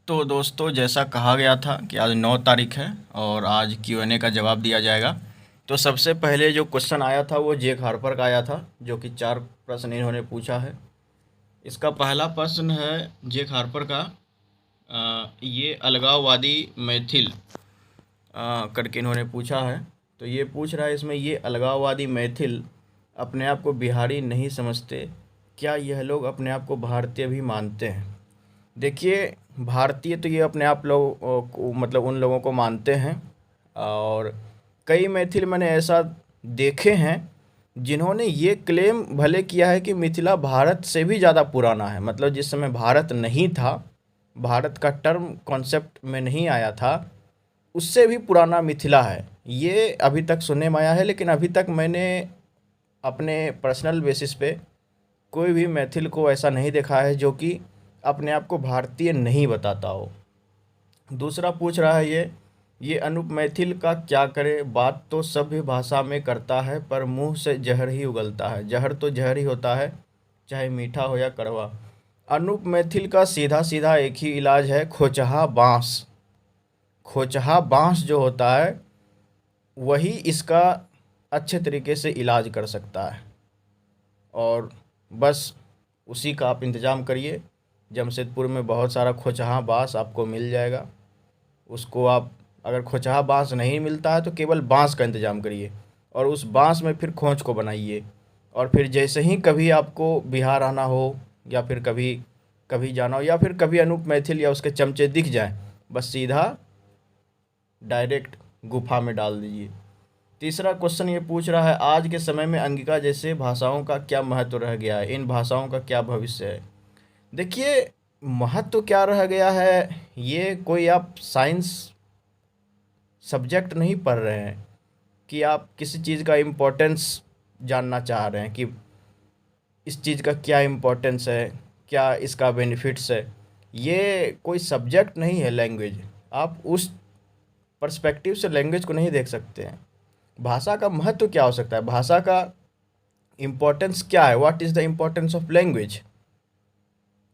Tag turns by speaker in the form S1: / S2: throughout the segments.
S1: तो दोस्तों, जैसा कहा गया था कि आज 9 तारीख है और आज Q&A का जवाब दिया जाएगा। तो सबसे पहले जो क्वेश्चन आया था वो जेक हार्पर का आया था, जो कि 4 प्रश्न इन्होंने पूछा है। इसका पहला प्रश्न है जेक हार्पर का, ये अलगाववादी मैथिल करके इन्होंने पूछा है। तो ये पूछ रहा है इसमें, ये अलगाववादी मैथिल अपने आप को बिहारी नहीं समझते, क्या यह लोग अपने आप को भारतीय भी मानते हैं? देखिए, भारतीय तो ये अपने आप लोग को मतलब उन लोगों को मानते हैं। और कई मैथिल मैंने ऐसा देखे हैं जिन्होंने ये क्लेम भले किया है कि मिथिला भारत से भी ज़्यादा पुराना है। मतलब जिस समय भारत नहीं था, भारत का टर्म कॉन्सेप्ट में नहीं आया था, उससे भी पुराना मिथिला है। ये अभी तक सुनने में आया है, लेकिन अभी तक मैंने अपने पर्सनल बेसिस पे कोई भी मैथिल को ऐसा नहीं देखा है जो कि अपने आप को भारतीय नहीं बताता हो। दूसरा पूछ रहा है ये अनूप मैथिल का क्या करे, बात तो सभ्य भाषा में करता है पर मुंह से जहर ही उगलता है। जहर तो जहर ही होता है, चाहे मीठा हो या कड़वा। अनूप मैथिल का सीधा सीधा एक ही इलाज है, खोचहा बाँस। खोचहा बाँस जो होता है वही इसका अच्छे तरीके से इलाज कर सकता है। और बस उसी का आप इंतज़ाम करिए। जमशेदपुर में बहुत सारा खोचहा बाँस आपको मिल जाएगा। उसको आप, अगर खोचहा बाँस नहीं मिलता है तो केवल बाँस का इंतज़ाम करिए और उस बाँस में फिर खोंच को बनाइए। और फिर जैसे ही कभी आपको बिहार आना हो या फिर कभी कभी जाना हो या फिर कभी अनूप मैथिल या उसके चमचे दिख जाएं, बस सीधा डायरेक्ट गुफा में डाल दीजिए। तीसरा क्वेश्चन ये पूछ रहा है, आज के समय में अंगिका जैसे भाषाओं का क्या महत्व रह गया है, इन भाषाओं का क्या भविष्य है? देखिए, महत्व क्या रह गया है, ये कोई आप साइंस सब्जेक्ट नहीं पढ़ रहे हैं कि आप किसी चीज़ का इम्पोर्टेंस जानना चाह रहे हैं कि इस चीज़ का क्या इम्पोर्टेंस है, क्या इसका बेनिफिट्स है। ये कोई सब्जेक्ट नहीं है लैंग्वेज। आप उस पर्सपेक्टिव से लैंग्वेज को नहीं देख सकते हैं। भाषा का महत्व क्या हो सकता है, भाषा का इम्पोर्टेंस क्या है, what is the importance of language.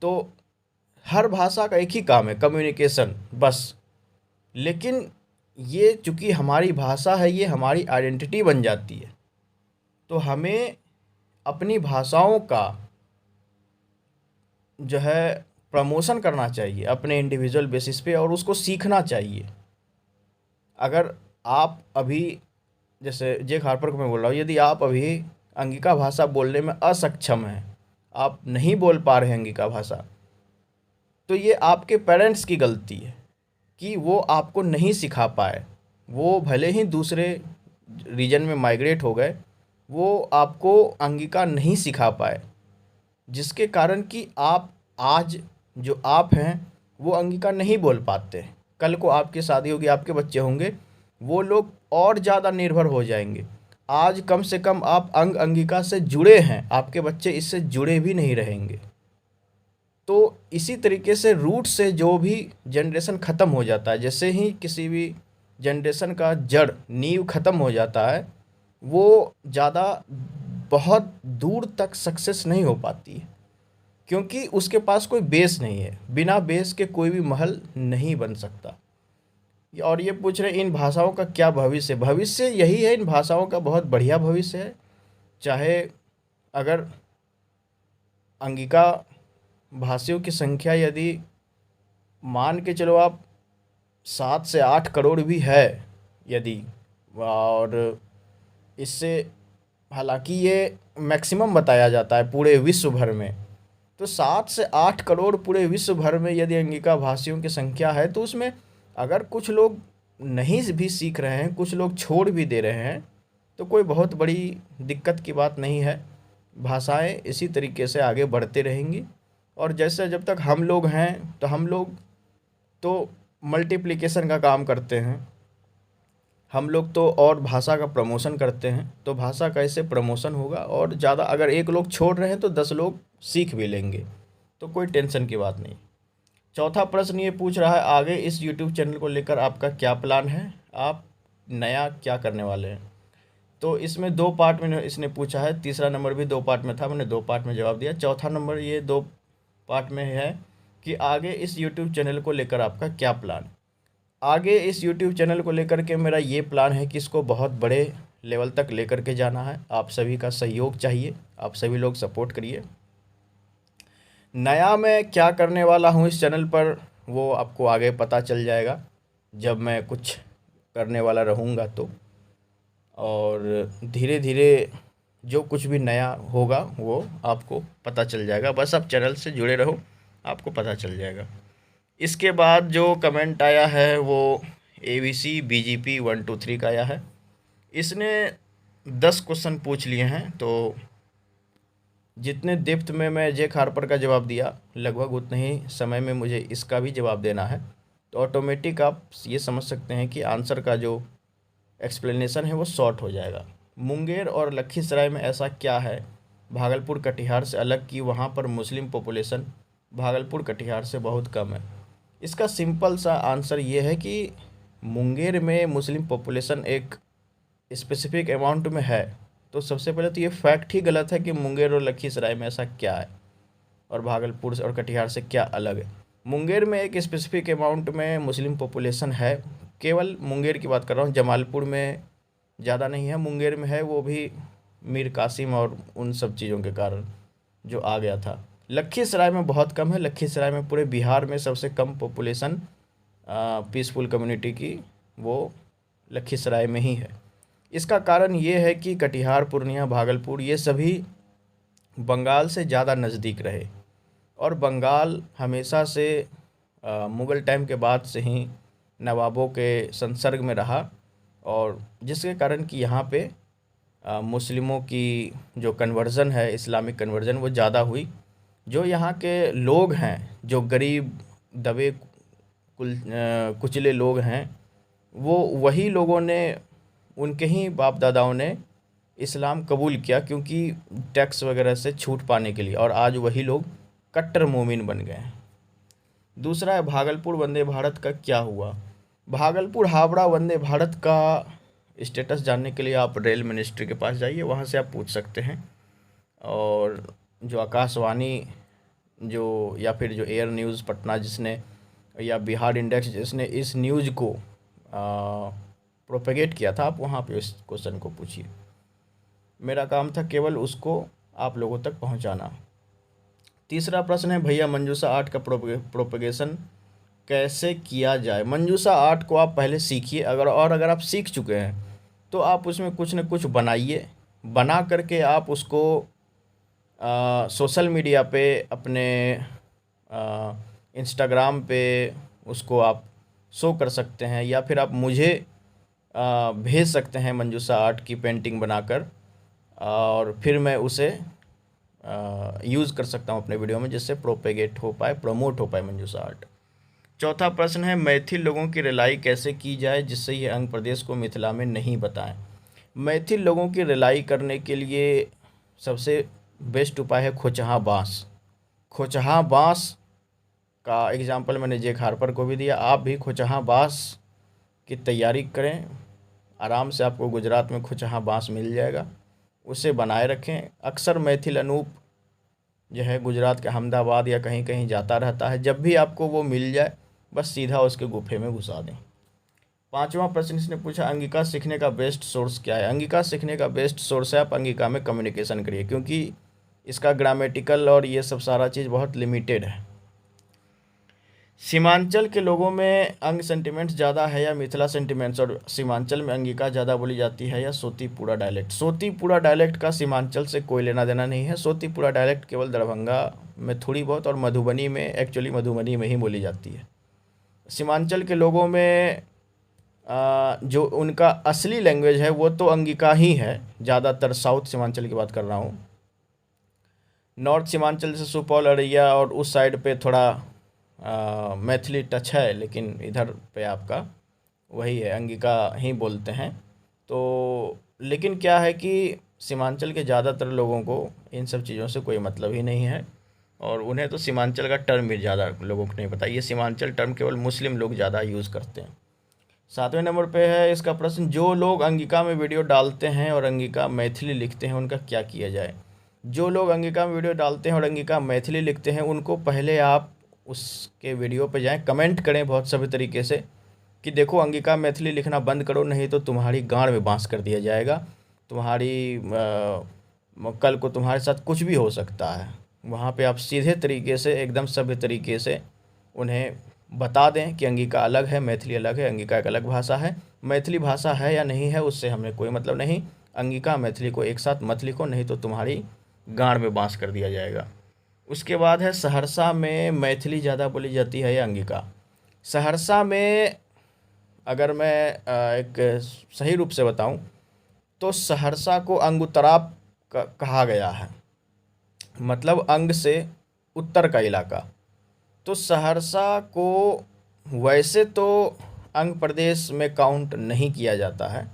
S1: तो हर भाषा का एक ही काम है, कम्युनिकेशन, बस। लेकिन ये चूँकि हमारी भाषा है, ये हमारी आइडेंटिटी बन जाती है। तो हमें अपनी भाषाओं का जो है प्रमोशन करना चाहिए अपने इंडिविजुअल बेसिस पे, और उसको सीखना चाहिए। अगर आप अभी, जैसे जेक हार्पर को मैं बोल रहा हूँ, यदि आप अभी अंगिका भाषा बोलने में असक्षम हैं, आप नहीं बोल पा रहे हैं अंगिका भाषा, तो ये आपके पेरेंट्स की गलती है कि वो आपको नहीं सिखा पाए। वो भले ही दूसरे रीजन में माइग्रेट हो गए, वो आपको अंगिका नहीं सिखा पाए, जिसके कारण कि आप आज जो आप हैं वो अंगिका नहीं बोल पाते। कल को आपकी शादी होगी, आपके बच्चे होंगे, वो लोग और ज़्यादा निर्भर हो जाएंगे। आज कम से कम आप अंगिका से जुड़े हैं, आपके बच्चे इससे जुड़े भी नहीं रहेंगे। तो इसी तरीके से रूट से जो भी जनरेशन ख़त्म हो जाता है, जैसे ही किसी भी जनरेशन का जड़ नींव ख़त्म हो जाता है, वो ज़्यादा बहुत दूर तक सक्सेस नहीं हो पाती है, क्योंकि उसके पास कोई बेस नहीं है। बिना बेस के कोई भी महल नहीं बन सकता। और ये पूछ रहे इन भाषाओं का क्या भविष्य? भविष्य यही है, इन भाषाओं का बहुत बढ़िया भविष्य है। चाहे अगर अंगिका भाषियों की संख्या यदि मान के चलो आप 7 से 8 करोड़ भी है यदि, और इससे हालांकि ये मैक्सिमम बताया जाता है पूरे विश्व भर में, तो 7 से 8 करोड़ पूरे विश्व भर में यदि अंगिका भाषियों की संख्या है, तो उसमें अगर कुछ लोग नहीं भी सीख रहे हैं, कुछ लोग छोड़ भी दे रहे हैं, तो कोई बहुत बड़ी दिक्कत की बात नहीं है। भाषाएं इसी तरीके से आगे बढ़ते रहेंगी। और जैसे जब तक हम लोग हैं, तो हम लोग तो मल्टीप्लिकेशन का काम करते हैं, हम लोग तो और भाषा का प्रमोशन करते हैं। तो भाषा का ऐसे प्रमोशन होगा, और ज़्यादा अगर एक लोग छोड़ रहे हैं तो 10 लोग सीख भी लेंगे, तो कोई टेंशन की बात नहीं। चौथा प्रश्न ये पूछ रहा है, आगे इस यूट्यूब चैनल को लेकर आपका क्या प्लान है, आप नया क्या करने वाले हैं? तो इसमें 2 पार्ट में इसने पूछा है। तीसरा नंबर भी 2 पार्ट में था, मैंने 2 पार्ट में जवाब दिया। चौथा नंबर ये 2 पार्ट में है कि आगे इस यूट्यूब चैनल को लेकर आपका क्या प्लान है। आगे इस यूट्यूब चैनल को लेकर के मेरा ये प्लान है कि इसको बहुत बड़े लेवल तक लेकर के जाना है। आप सभी का सहयोग चाहिए, आप सभी लोग सपोर्ट करिए। नया मैं क्या करने वाला हूँ इस चैनल पर वो आपको आगे पता चल जाएगा जब मैं कुछ करने वाला रहूँगा तो। और धीरे धीरे जो कुछ भी नया होगा वो आपको पता चल जाएगा। बस आप चैनल से जुड़े रहो, आपको पता चल जाएगा। इसके बाद जो कमेंट आया है वो ABC BGP 123 का आया है। इसने 10 क्वेश्चन पूछ लिए हैं, तो जितने डेप्थ में मैं जे खारपर का जवाब दिया लगभग उतने ही समय में मुझे इसका भी जवाब देना है। तो ऑटोमेटिक आप ये समझ सकते हैं कि आंसर का जो एक्सप्लेनेशन है वो शॉर्ट हो जाएगा। मुंगेर और लखीसराय में ऐसा क्या है भागलपुर कटिहार से अलग कि वहाँ पर मुस्लिम पॉपुलेशन भागलपुर कटिहार से बहुत कम है। इसका सिंपल सा आंसर ये है कि मुंगेर में मुस्लिम पॉपुलेशन एक स्पेसिफिक अमाउंट में है। तो सबसे पहले तो ये फैक्ट ही गलत है कि मुंगेर और लखीसराय में ऐसा क्या है और भागलपुर से और कटिहार से क्या अलग है। मुंगेर में एक स्पेसिफिक अमाउंट में मुस्लिम पॉपुलेशन है, केवल मुंगेर की बात कर रहा हूँ। जमालपुर में ज़्यादा नहीं है, मुंगेर में है, वो भी मीर कासिम और उन सब चीज़ों के कारण जो आ गया था। लखीसराय में बहुत कम है, लखीसराय में पूरे बिहार में सबसे कम पॉपुलेशन पीसफुल कम्युनिटी की वो लखीसराय में ही है। इसका कारण ये है कि कटिहार, पूर्णिया, भागलपुर ये सभी बंगाल से ज़्यादा नज़दीक रहे और बंगाल हमेशा से मुग़ल टाइम के बाद से ही नवाबों के संसर्ग में रहा और जिसके कारण कि यहाँ पे मुस्लिमों की जो कन्वर्ज़न है, इस्लामिक कन्वर्ज़न, वो ज़्यादा हुई। जो यहाँ के लोग हैं, जो गरीब दबे कुचले लोग हैं, वो वही लोगों ने, उनके ही बाप दादाओं ने इस्लाम कबूल किया क्योंकि टैक्स वगैरह से छूट पाने के लिए, और आज वही लोग कट्टर मोमिन बन गए हैं। दूसरा है भागलपुर वंदे भारत का क्या हुआ। भागलपुर हावड़ा वंदे भारत का स्टेटस जानने के लिए आप रेल मिनिस्ट्री के पास जाइए, वहाँ से आप पूछ सकते हैं। और जो आकाशवाणी जो या फिर जो एयर न्यूज़ पटना जिसने या बिहार इंडेक्स जिसने इस न्यूज़ को प्रोपेगेट किया था, आप वहाँ पे इस क्वेश्चन को पूछिए। मेरा काम था केवल उसको आप लोगों तक पहुँचाना। तीसरा प्रश्न है भैया मंजूषा आर्ट का प्रोपेगेशन कैसे किया जाए। मंजूषा आर्ट को आप पहले सीखिए, अगर आप सीख चुके हैं तो आप उसमें कुछ न कुछ बनाइए, बना करके आप उसको सोशल मीडिया पे, अपने इंस्टाग्राम पे उसको आप शो कर सकते हैं, या फिर आप मुझे भेज सकते हैं मंजूषा आर्ट की पेंटिंग बनाकर, और फिर मैं उसे यूज़ कर सकता हूँ अपने वीडियो में, जिससे प्रोपेगेट हो पाए, प्रमोट हो पाए मंजूषा आर्ट। चौथा प्रश्न है मैथिल लोगों की रिलाई कैसे की जाए जिससे ये अंग प्रदेश को मिथिला में नहीं बताएं। मैथिल लोगों की रिलाई करने के लिए सबसे बेस्ट उपाय है खोचहा बाँस। खोचहा बाँस का एग्जाम्पल मैंने जे खारपर को भी दिया, आप भी खोचहा बाँस की तैयारी करें। आराम से आपको गुजरात में खोचहा बाँस मिल जाएगा, उसे बनाए रखें। अक्सर मैथिल अनूप जो है गुजरात के अहमदाबाद या कहीं कहीं जाता रहता है, जब भी आपको वो मिल जाए बस सीधा उसके गुफे में घुसा दें। पांचवा प्रश्न इसने पूछा अंगिका सीखने का बेस्ट सोर्स क्या है। अंगिका सीखने का बेस्ट सोर्स है आप अंगिका में कम्युनिकेशन करिए, क्योंकि इसका ग्रामेटिकल और ये सब सारा चीज़ बहुत लिमिटेड है। सीमांचल के लोगों में अंग सेंटिमेंट्स ज़्यादा है या मिथिला सेंटिमेंट्स, और सीमांचल में अंगिका ज़्यादा बोली जाती है या सोतीपुरा डायलेक्ट। सोतीपुरा डायलेक्ट का सीमांचल से कोई लेना देना नहीं है। सोतीपुरा डायलेक्ट केवल दरभंगा में थोड़ी बहुत और मधुबनी में, एक्चुअली मधुबनी में ही बोली जाती है। सीमांचल के लोगों में जो उनका असली लैंग्वेज है वो तो अंगिका ही है, ज़्यादातर साउथ सीमांचल की बात कर रहा हूँ। नॉर्थ सीमांचल से सुपौल, अररिया और उस साइड पे थोड़ा मैथिली टच है, लेकिन इधर पे आपका वही है, अंगिका ही बोलते हैं। तो लेकिन क्या है कि सीमांचल के ज़्यादातर लोगों को इन सब चीज़ों से कोई मतलब ही नहीं है, और उन्हें तो सीमांचल का टर्म भी ज़्यादा लोगों को नहीं पता। ये सीमांचल टर्म केवल मुस्लिम लोग ज़्यादा यूज़ करते हैं। 7वें नंबर पे है इसका प्रश्न, जो लोग अंगिका में वीडियो डालते हैं और अंगिका मैथिली लिखते हैं उनका क्या किया जाए। जो लोग अंगिका में वीडियो डालते हैं और अंगिका मैथिली लिखते हैं उनको पहले आप उसके वीडियो पे जाएं, कमेंट करें बहुत सभी तरीके से कि देखो अंगिका मैथिली लिखना बंद करो, नहीं तो तुम्हारी गांड में बांस कर दिया जाएगा, तुम्हारी कल को तुम्हारे साथ कुछ भी हो सकता है। वहाँ पे आप सीधे तरीके से, एकदम सभ्य तरीके से उन्हें बता दें कि अंगिका अलग है, मैथिली अलग है, अंगिका एक अलग भाषा है। मैथिली भाषा है या नहीं है उससे हमें कोई मतलब नहीं, अंगिका मैथिली को एक साथ मत लिखो, नहीं तो तुम्हारी गांड में बांस कर दिया जाएगा। उसके बाद है सहरसा में मैथिली ज़्यादा बोली जाती है या अंगिका। सहरसा में अगर मैं एक सही रूप से बताऊं तो सहरसा को अंगुत्तरा कहा गया है, मतलब अंग से उत्तर का इलाका। तो सहरसा को वैसे तो अंग प्रदेश में काउंट नहीं किया जाता है,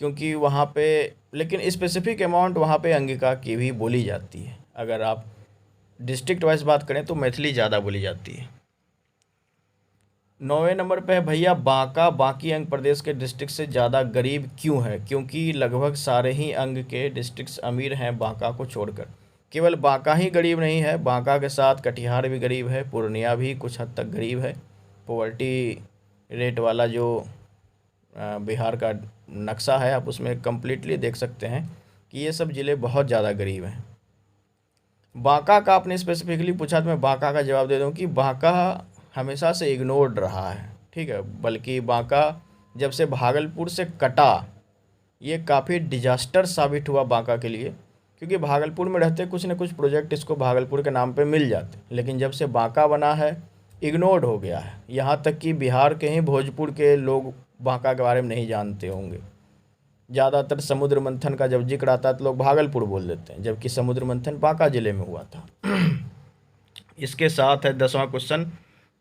S1: क्योंकि वहाँ पे लेकिन स्पेसिफिक अमाउंट वहाँ पे अंगिका की भी बोली जाती है। अगर आप डिस्ट्रिक्ट वाइज बात करें तो मैथिली ज़्यादा बोली जाती है। 9वें नंबर पे है भैया बांका, बाकी अंग प्रदेश के डिस्ट्रिक्ट से ज़्यादा गरीब क्यों है? क्योंकि लगभग सारे ही अंग के डिस्ट्रिक्ट्स अमीर हैं बांका को छोड़कर। केवल बांका ही गरीब नहीं है, बांका के साथ कटिहार भी गरीब है, पूर्णिया भी कुछ हद तक गरीब है। पॉवर्टी रेट वाला जो बिहार का नक्शा है आप उसमें कम्प्लीटली देख सकते हैं कि ये सब ज़िले बहुत ज़्यादा गरीब हैं। बांका का आपने स्पेसिफिकली पूछा तो मैं बांका का जवाब दे दूं कि बांका हमेशा से इग्नोर्ड रहा है, ठीक है। बल्कि बांका जब से भागलपुर से कटा, ये काफ़ी डिजास्टर साबित हुआ बांका के लिए, क्योंकि भागलपुर में रहते कुछ न कुछ प्रोजेक्ट इसको भागलपुर के नाम पे मिल जाते, लेकिन जब से बांका बना है इग्नोर्ड हो गया है। यहाँ तक कि बिहार के ही भोजपुर के लोग बांका के बारे में नहीं जानते होंगे। ज़्यादातर समुद्र मंथन का जब जिक्र आता है तो लोग भागलपुर बोल देते हैं, जबकि समुद्र मंथन बांका ज़िले में हुआ था। इसके साथ है 10वां क्वेश्चन,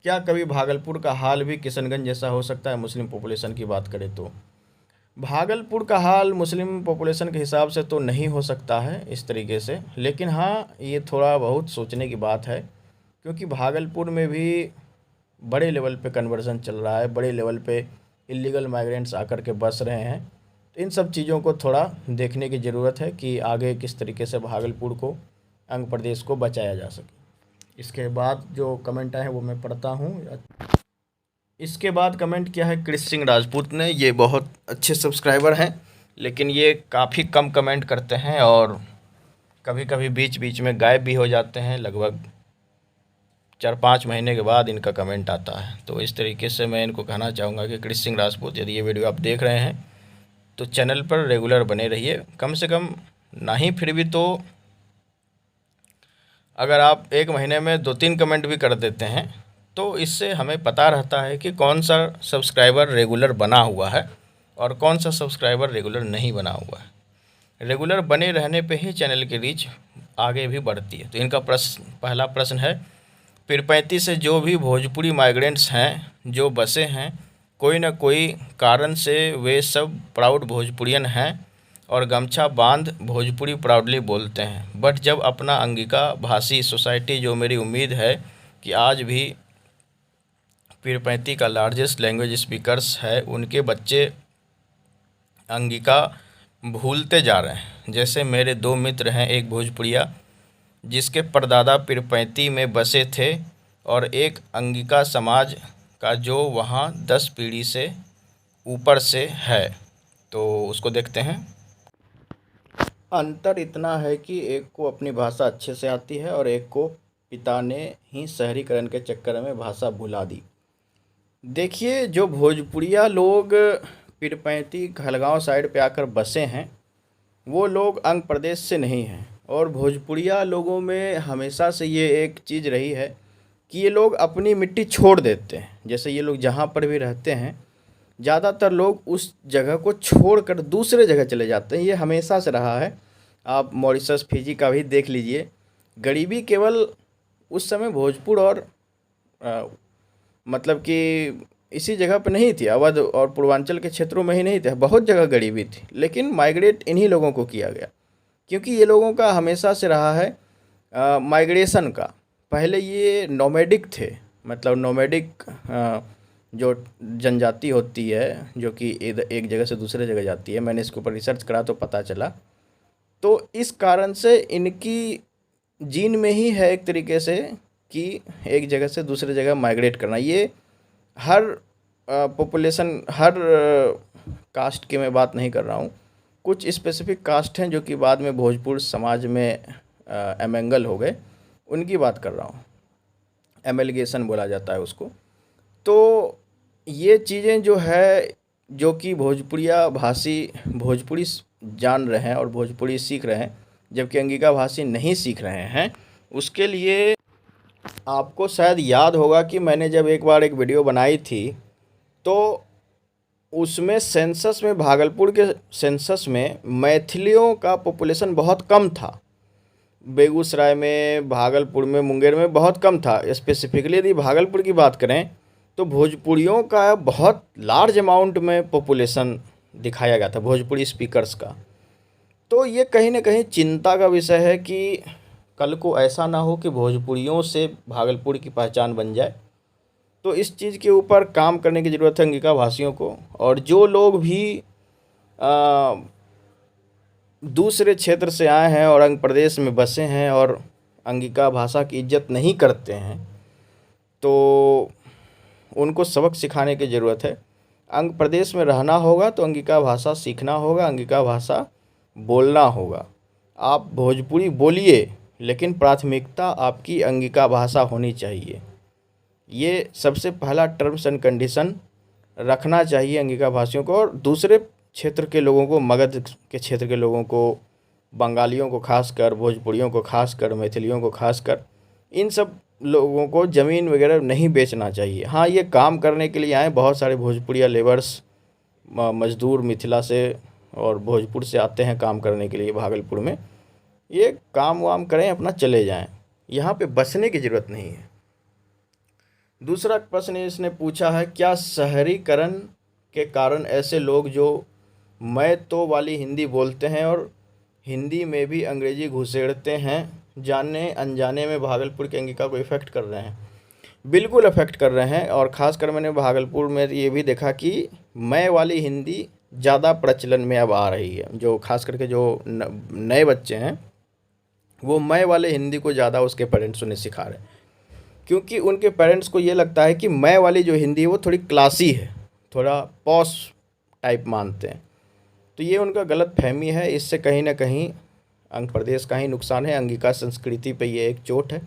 S1: क्या कभी भागलपुर का हाल भी किशनगंज जैसा हो सकता है? मुस्लिम पॉपुलेशन की बात करें तो भागलपुर का हाल मुस्लिम पॉपुलेशन के हिसाब से तो नहीं हो सकता है इस तरीके से, लेकिन हाँ ये थोड़ा बहुत सोचने की बात है, क्योंकि भागलपुर में भी बड़े लेवल पे कन्वर्जन चल रहा है, बड़े लेवल पे इलीगल माइग्रेंट्स आकर के बस रहे हैं। तो इन सब चीज़ों को थोड़ा देखने की ज़रूरत है कि आगे किस तरीके से भागलपुर को, अंग प्रदेश को बचाया जा सके। इसके बाद जो कमेंट आए हैं वो मैं पढ़ता हूँ। इसके बाद कमेंट किया है कृष सिंह राजपूत ने, ये बहुत अच्छे सब्सक्राइबर हैं, लेकिन ये काफ़ी कम कमेंट करते हैं और कभी कभी बीच बीच में गायब भी हो जाते हैं। लगभग 4-5 महीने के बाद इनका कमेंट आता है। तो इस तरीके से मैं इनको कहना चाहूँगा कि कृष सिंह राजपूत, यदि ये वीडियो आप देख रहे हैं तो चैनल पर रेगुलर बने रहिए, कम से कम नहीं फिर भी तो अगर आप 1 महीने में 2-3 कमेंट भी कर देते हैं तो इससे हमें पता रहता है कि कौन सा सब्सक्राइबर रेगुलर बना हुआ है और कौन सा सब्सक्राइबर रेगुलर नहीं बना हुआ है। रेगुलर बने रहने पे ही चैनल की रीच आगे भी बढ़ती है। तो इनका पहला प्रश्न है, पीरपैंती से जो भी भोजपुरी माइग्रेंट्स हैं जो बसे हैं, कोई न कोई कारण से वे सब प्राउड भोजपुरियन हैं और गमछा बांध भोजपुरी प्राउडली बोलते हैं, बट जब अपना अंगिका भाषी सोसाइटी, जो मेरी उम्मीद है कि आज भी पीरपैंती का लार्जेस्ट लैंग्वेज स्पीकर्स है, उनके बच्चे अंगिका भूलते जा रहे हैं। जैसे मेरे 2 मित्र हैं, एक भोजपुरिया जिसके परदादा पीरपैंती में बसे थे और एक अंगिका समाज का जो वहाँ 10 पीढ़ी से ऊपर से है। तो उसको देखते हैं। अंतर इतना है कि एक को अपनी भाषा अच्छे से आती है और एक को पिता ने ही शहरीकरण के चक्कर में भाषा भुला दी। देखिए, जो भोजपुरिया लोग पीरपैंती खलगांव साइड पे आकर बसे हैं वो लोग अंग प्रदेश से नहीं हैं, और भोजपुरिया लोगों में हमेशा से ये एक चीज़ रही है कि ये लोग अपनी मिट्टी छोड़ देते हैं। जैसे ये लोग जहाँ पर भी रहते हैं ज़्यादातर लोग उस जगह को छोड़कर दूसरे जगह चले जाते हैं, ये हमेशा से रहा है। आप मॉरिशस, फिजी का भी देख लीजिए, गरीबी केवल उस समय भोजपुर और मतलब कि इसी जगह पे नहीं थी, अवध और पूर्वांचल के क्षेत्रों में ही नहीं थे, बहुत जगह गरीबी थी, लेकिन माइग्रेट इन्हीं लोगों को किया गया, क्योंकि ये लोगों का हमेशा से रहा है माइग्रेशन का। पहले ये नोमैडिक थे, मतलब नोमैडिक जो जनजाति होती है जो कि एक जगह से दूसरे जगह जाती है, मैंने इसके ऊपर रिसर्च करा तो पता चला। तो इस कारण से इनकी जीन में ही है एक तरीके से कि एक जगह से दूसरे जगह माइग्रेट करना, ये हर पॉपुलेशन, हर कास्ट की मैं बात नहीं कर रहा हूँ। कुछ स्पेसिफिक कास्ट हैं जो कि बाद में भोजपुर समाज में एमेंगल हो गए, उनकी बात कर रहा हूँ। एमेलगेशन बोला जाता है उसको। तो ये चीज़ें जो है, जो कि भोजपुरिया भाषी भोजपुरी जान रहे हैं और भोजपुरी सीख रहे हैं, जबकि अंगिका भाषी नहीं सीख रहे हैं, उसके लिए आपको शायद याद होगा कि मैंने जब एक बार एक वीडियो बनाई थी, तो उसमें सेंसस में, भागलपुर के सेंसस में मैथिलियों का पॉपुलेशन बहुत कम था। बेगूसराय में, भागलपुर में, मुंगेर में बहुत कम था। स्पेसिफिकली यदि भागलपुर की बात करें तो भोजपुरियों का बहुत लार्ज अमाउंट में पॉपुलेशन दिखाया गया था, भोजपुरी स्पीकर्स का। तो ये कहीं ना कहीं चिंता का विषय है कि कल को ऐसा ना हो कि भोजपुरियों से भागलपुर की पहचान बन जाए। तो इस चीज़ के ऊपर काम करने की ज़रूरत है अंगिका भाषियों को। और जो लोग भी दूसरे क्षेत्र से आए हैं और अंग प्रदेश में बसे हैं और अंगिका भाषा की इज्जत नहीं करते हैं, तो उनको सबक सिखाने की ज़रूरत है। अंग प्रदेश में रहना होगा तो अंगिका भाषा सीखना होगा, अंगिका भाषा बोलना होगा। आप भोजपुरी बोलिए, लेकिन प्राथमिकता आपकी अंगिका भाषा होनी चाहिए। ये सबसे पहला टर्म्स एंड कंडीशन रखना चाहिए अंगिका भाषियों को। और दूसरे क्षेत्र के लोगों को, मगध के क्षेत्र के लोगों को, बंगालियों को खासकर, भोजपुरियों को खासकर, मैथिलियों को खासकर, इन सब लोगों को ज़मीन वगैरह नहीं बेचना चाहिए। हाँ, ये काम करने के लिए आए, बहुत सारे भोजपुरिया लेबर्स, मजदूर मिथिला से और भोजपुर से आते हैं काम करने के लिए भागलपुर में। ये काम वाम करें, अपना चले जाएं, यहाँ पे बसने की ज़रूरत नहीं है। दूसरा प्रश्न इसने पूछा है, क्या शहरीकरण के कारण ऐसे लोग जो मैं तो वाली हिंदी बोलते हैं और हिंदी में भी अंग्रेजी घुसेड़ते हैं, जाने अनजाने में भागलपुर की अंगिका को इफ़ेक्ट कर रहे हैं? बिल्कुल अफेक्ट कर रहे हैं। और ख़ासकर मैंने भागलपुर में ये भी देखा कि मैं वाली हिंदी ज़्यादा प्रचलन में अब आ रही है। जो खास करके जो नए बच्चे हैं, वो मैं वाले हिंदी को ज़्यादा उसके पेरेंट्स उन्हें सिखा रहे हैं, क्योंकि उनके पेरेंट्स को ये लगता है कि मैं वाली जो हिंदी है वो थोड़ी क्लासी है, थोड़ा पॉश टाइप मानते हैं। तो ये उनका गलत फहमी है। इससे कहीं ना कहीं अंग प्रदेश का ही नुकसान है, अंगिका संस्कृति पे ये एक चोट है।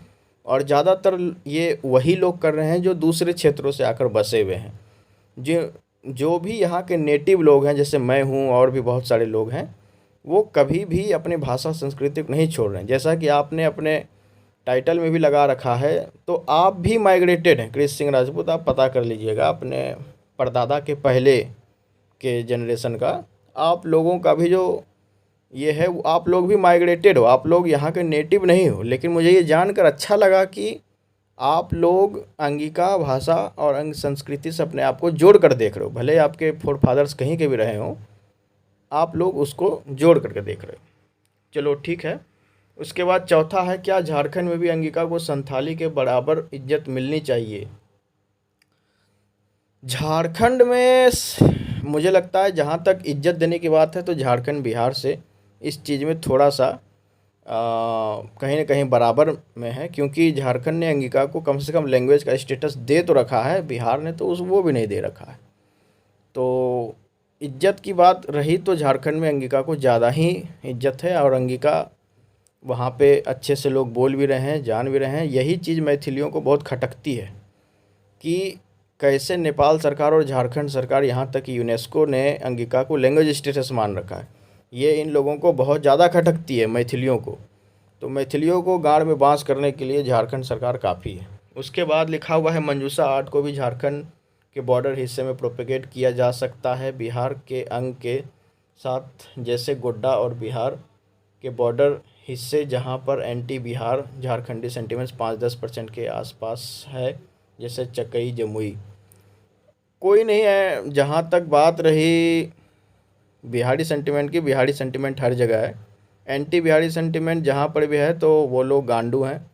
S1: और ज़्यादातर ये वही लोग कर रहे हैं जो दूसरे क्षेत्रों से आकर बसे हुए हैं। जो भी यहाँ के नेटिव लोग हैं, जैसे मैं हूँ और भी बहुत सारे लोग हैं, वो कभी भी अपने भाषा संस्कृति को नहीं छोड़ रहे हैं। जैसा कि आपने अपने टाइटल में भी लगा रखा है, तो आप भी माइग्रेटेड हैं। कृष्ण सिंह राजपूत, आप पता कर लीजिएगा अपने परदादा के पहले के जनरेशन का, आप लोगों का भी जो ये है, आप लोग भी माइग्रेटेड हो, आप लोग यहाँ के नेटिव नहीं हो। लेकिन मुझे ये जानकर अच्छा लगा कि आप लोग अंगिका भाषा और अंग संस्कृति से अपने आप को जोड़ कर देख रहे हो। भले आपके फोर फादर्स कहीं के भी रहे हों, आप लोग उसको जोड़ करके देख रहे हो। चलो ठीक है। उसके बाद चौथा है, क्या झारखंड में भी अंगिका को संथाली के बराबर इज्जत मिलनी चाहिए? झारखंड में मुझे लगता है जहाँ तक इज्जत देने की बात है, तो झारखंड बिहार से इस चीज़ में थोड़ा सा कहीं ना कहीं बराबर में है, क्योंकि झारखंड ने अंगिका को कम से कम लैंग्वेज का स्टेटस दे तो रखा है, बिहार ने तो वो भी नहीं दे रखा है। तो इज्जत की बात रही तो झारखंड में अंगिका को ज़्यादा ही इज्जत है, और अंगिका वहाँ पे अच्छे से लोग बोल भी रहे हैं, जान भी रहे हैं। यही चीज़ मैथिलियों को बहुत खटकती है कि कैसे नेपाल सरकार और झारखंड सरकार, यहाँ तक कि यूनेस्को ने अंगिका को लैंग्वेज स्टेटस मान रखा है। ये इन लोगों को बहुत ज़्यादा खटकती है, मैथिलियों को। तो मैथिलियों को गाड़ में बांस करने के लिए झारखंड सरकार काफ़ी है। उसके बाद लिखा हुआ है, मंजूषा आर्ट को भी झारखंड के बॉर्डर हिस्से में प्रोपेगेट किया जा सकता है बिहार के अंग के साथ, जैसे गोड्डा और बिहार के बॉर्डर हिस्से जहां पर एंटी बिहार झारखंडी सेंटिमेंट्स 5-10% के आसपास है, जैसे चकई, जमुई। कोई नहीं है। जहां तक बात रही बिहारी सेंटिमेंट की, बिहारी सेंटिमेंट हर जगह है। एंटी बिहारी सेंटिमेंट जहाँ पर भी है तो वो लोग गांडू हैं,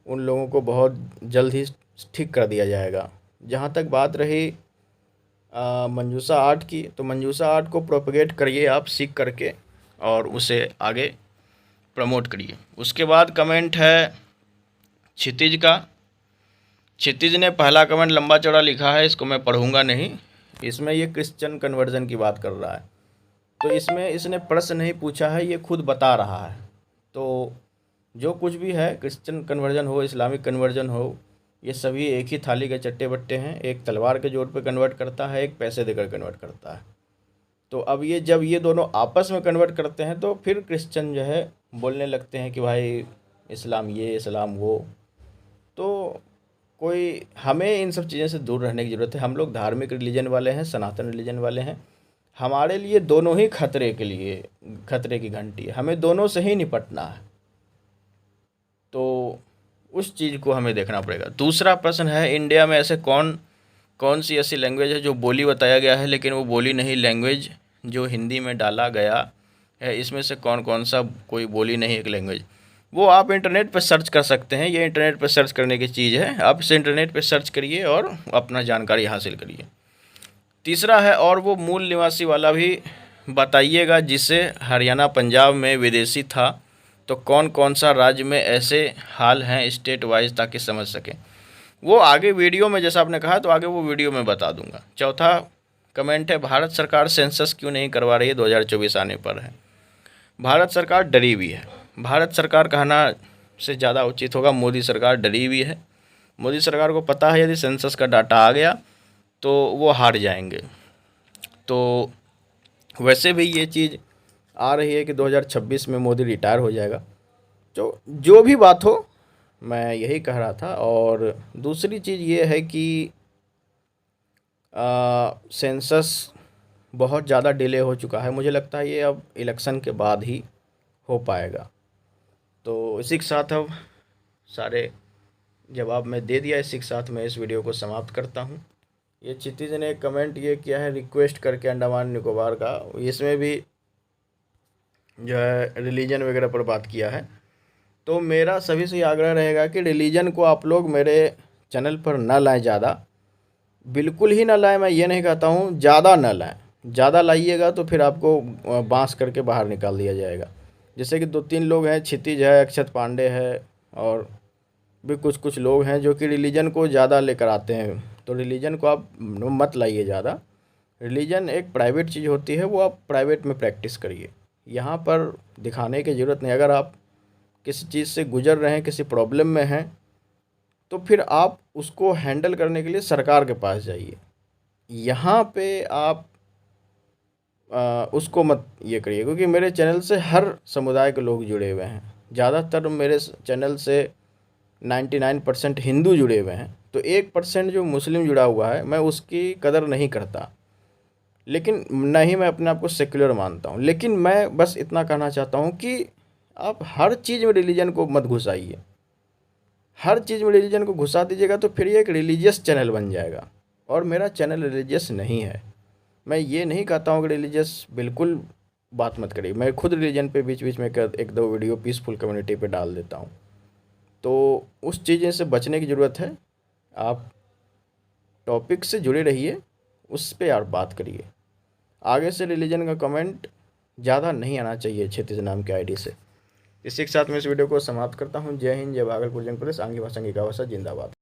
S1: उन लोगों को बहुत जल्द ही ठीक कर दिया जाएगा। जहाँ तक बात रही मंजूषा आर्ट की, तो मंजूषा आर्ट को प्रोपेगेट करिए आप सीख करके, और उसे आगे प्रमोट करिए। उसके बाद कमेंट है क्षितिज का, क्षितिज ने पहला कमेंट लंबा चौड़ा लिखा है, इसको मैं पढ़ूंगा नहीं। इसमें ये क्रिश्चियन कन्वर्जन की बात कर रहा है, तो इसमें इसने प्रश्न नहीं पूछा है, ये खुद बता रहा है। तो जो कुछ भी है, क्रिश्चियन कन्वर्जन हो, इस्लामिक कन्वर्जन हो, ये सभी एक ही थाली के चट्टे बट्टे हैं। एक तलवार के जोर पे कन्वर्ट करता है, एक पैसे देकर कन्वर्ट करता है। तो अब ये जब ये दोनों आपस में कन्वर्ट करते हैं तो फिर क्रिश्चियन जो है बोलने लगते हैं कि भाई इस्लाम ये, इस्लाम वो। तो कोई हमें इन सब चीज़ों से दूर रहने की ज़रूरत है। हम लोग धार्मिक रिलीजन वाले हैं, सनातन रिलीजन वाले हैं। हमारे लिए दोनों ही खतरे के लिए, खतरे की घंटी है, हमें दोनों से ही निपटना है। तो उस चीज़ को हमें देखना पड़ेगा। दूसरा प्रश्न है, इंडिया में ऐसे कौन सी ऐसी लैंग्वेज है जो बोली बताया गया है लेकिन वो बोली नहीं, लैंग्वेज जो हिंदी में डाला गया है, इसमें से कौन कौन सा कोई बोली नहीं एक लैंग्वेज? वो आप इंटरनेट पर सर्च कर सकते हैं। ये इंटरनेट पर सर्च करने की चीज़ है, आप इसे इंटरनेट पर सर्च करिए और अपना जानकारी हासिल करिए। तीसरा है, और वो मूल निवासी वाला भी बताइएगा जिसे हरियाणा पंजाब में विदेशी था, तो कौन कौन सा राज्य में ऐसे हाल हैं स्टेट वाइज, ताकि समझ सकें। वो आगे वीडियो में, जैसा आपने कहा, तो आगे वो वीडियो में बता दूंगा। चौथा कमेंट है, भारत सरकार सेंसस क्यों नहीं करवा रही है, 2024 आने पर है। भारत सरकार डरी हुई है। भारत सरकार कहना से ज़्यादा उचित होगा मोदी सरकार डरी हुई है। मोदी सरकार को पता है यदि सेंसस का डाटा आ गया तो वो हार जाएंगे। तो वैसे भी ये चीज़ आ रही है कि 2026 में मोदी रिटायर हो जाएगा। तो जो भी बात हो, मैं यही कह रहा था। और दूसरी चीज़ ये है कि सेंसस बहुत ज़्यादा डिले हो चुका है। मुझे लगता है ये अब इलेक्शन के बाद ही हो पाएगा। तो इसी के साथ अब सारे जवाब मैं दे दिया। इसी के साथ मैं इस वीडियो को समाप्त करता हूँ। ये क्षितिज ने कमेंट ये किया है रिक्वेस्ट करके अंडमान निकोबार का, इसमें भी जो है रिलीजन वगैरह पर बात किया है। तो मेरा सभी से आग्रह रहेगा कि रिलीजन को आप लोग मेरे चैनल पर ना लाएं, ज़्यादा बिल्कुल ही ना लाएं। मैं ये नहीं कहता हूँ ज़्यादा ना लाएं, ज़्यादा लाइएगा तो फिर आपको बांस करके बाहर निकाल दिया जाएगा। जैसे कि 2-3 लोग हैं, क्षितिज है, अक्षत पांडे है, और भी कुछ लोग हैं जो कि रिलीजन को ज़्यादा लेकर आते हैं। तो रिलीजन को आप मत लाइए ज़्यादा। रिलीजन एक प्राइवेट चीज़ होती है, वो आप प्राइवेट में प्रैक्टिस करिए। यहाँ पर दिखाने की ज़रूरत नहीं। अगर आप किसी चीज़ से गुजर रहे हैं, किसी प्रॉब्लम में हैं, तो फिर आप उसको हैंडल करने के लिए सरकार के पास जाइए। यहाँ पे आप उसको मत ये करिए, क्योंकि मेरे चैनल से हर समुदाय के लोग जुड़े हुए हैं। ज़्यादातर मेरे चैनल से 99% हिंदू जुड़े हुए हैं। तो 1% जो मुस्लिम जुड़ा हुआ है, मैं उसकी कदर नहीं करता, लेकिन न ही मैं अपने आप को सेक्युलर मानता हूँ। लेकिन मैं बस इतना कहना चाहता हूँ कि आप हर चीज़ में रिलीजन को मत घुसाइए। हर चीज़ में रिलीजन को घुसा दीजिएगा तो फिर ये एक रिलीजियस चैनल बन जाएगा, और मेरा चैनल रिलीजियस नहीं है। मैं ये नहीं कहता हूँ कि रिलीजियस बिल्कुल बात मत करिए। मैं खुद रिलीजन पे बीच बीच में 1-2 वीडियो पीसफुल कम्युनिटी पे डाल देता हूँ। तो उस चीज़ें से बचने की ज़रूरत है। आप टॉपिक से जुड़े रहिए, उस पर आप बात करिए। आगे से रिलीजन का कमेंट ज़्यादा नहीं आना चाहिए क्षितिज नाम के आईडी से। इसी के साथ मैं इस वीडियो को समाप्त करता हूँ। जय हिंद, जय भागलपुर, जंग पुलिस, आंगी भाषा की भाषा जिंदाबाद।